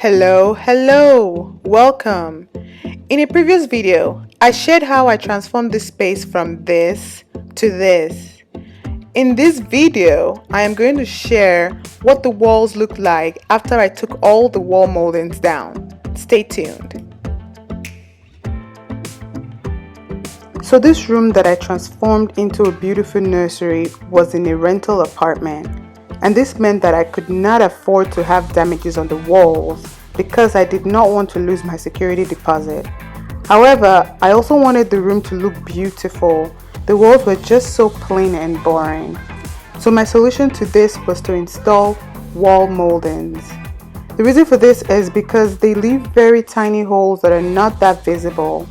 Hello, welcome. In a previous video, I shared how I transformed this space from this to this. In this video, I am going to share what the walls look like after I took all the wall moldings down. Stay tuned. So this room that I transformed into a beautiful nursery was in a rental apartment. And this meant that I could not afford to have damages on the walls because I did not want to lose my security deposit. However, I also wanted the room to look beautiful. The walls were just so plain and boring. So my solution to this was to install wall moldings. The reason for this is because they leave very tiny holes that are not that visible.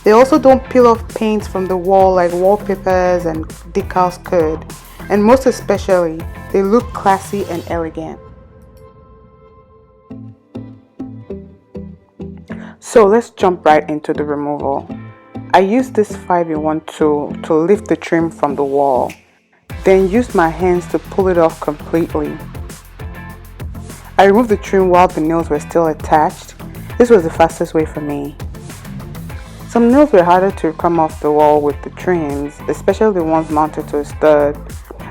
They also don't peel off paint from the wall like wallpapers and decals could. And most especially, they look classy and elegant. So let's jump right into the removal. I used this 5-in-1 tool to lift the trim from the wall, then used my hands to pull it off completely. I removed the trim while the nails were still attached. This was the fastest way for me. Some nails were harder to come off the wall with the trims, especially the ones mounted to a stud.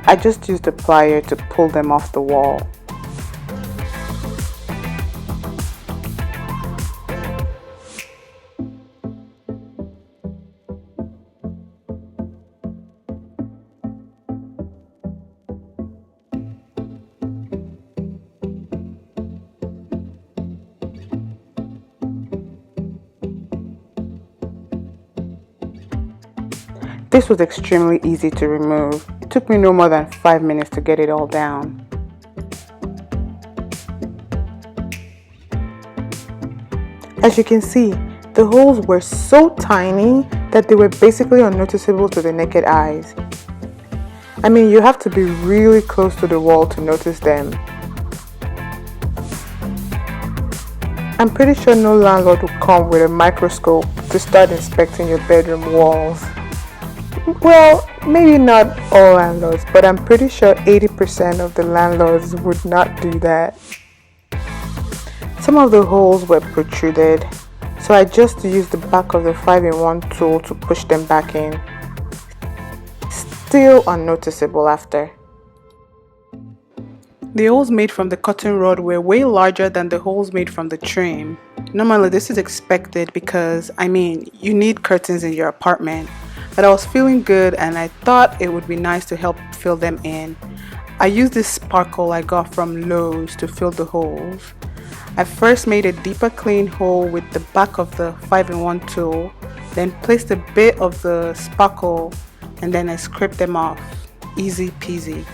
I just used a plier to pull them off the wall. This was extremely easy to remove. It took me no more than 5 minutes to get it all down. As you can see, the holes were so tiny that they were basically unnoticeable to the naked eyes. I mean, you have to be really close to the wall to notice them. I'm pretty sure no landlord will come with a microscope to start inspecting your bedroom walls. Well, maybe not all landlords, but I'm pretty sure 80% of the landlords would not do that. Some of the holes were protruded, so I just used the back of the 5-in-1 tool to push them back in. Still unnoticeable after. The holes made from the cotton rod were way larger than the holes made from the trim. Normally this is expected because, you need curtains in your apartment. But I was feeling good and I thought it would be nice to help fill them in. I used this sparkle I got from Lowe's to fill the holes. I first made a deeper clean hole with the back of the 5-in-1 tool, then placed a bit of the sparkle and then I scraped them off. Easy peasy.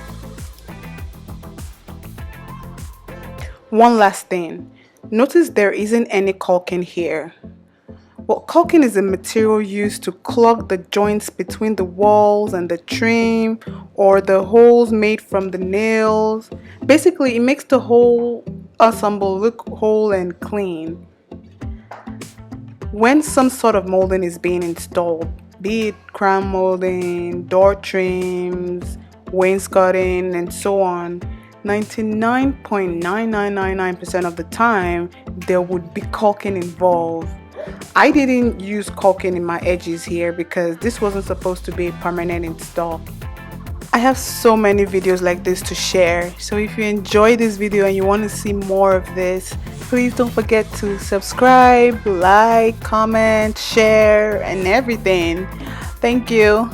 One last thing, notice there isn't any caulking here. Well, caulking is a material used to clog the joints between the walls and the trim or the holes made from the nails. Basically, it makes the whole ensemble look whole and clean. When some sort of molding is being installed, be it crown molding, door trims, wainscoting, and so on, 99.9999% of the time, there would be caulking involved. I didn't use caulking in my edges here because this wasn't supposed to be a permanent install. I have so many videos like this to share, so if you enjoy this video and you want to see more of this, please don't forget to subscribe, like, comment, share, and everything. Thank you.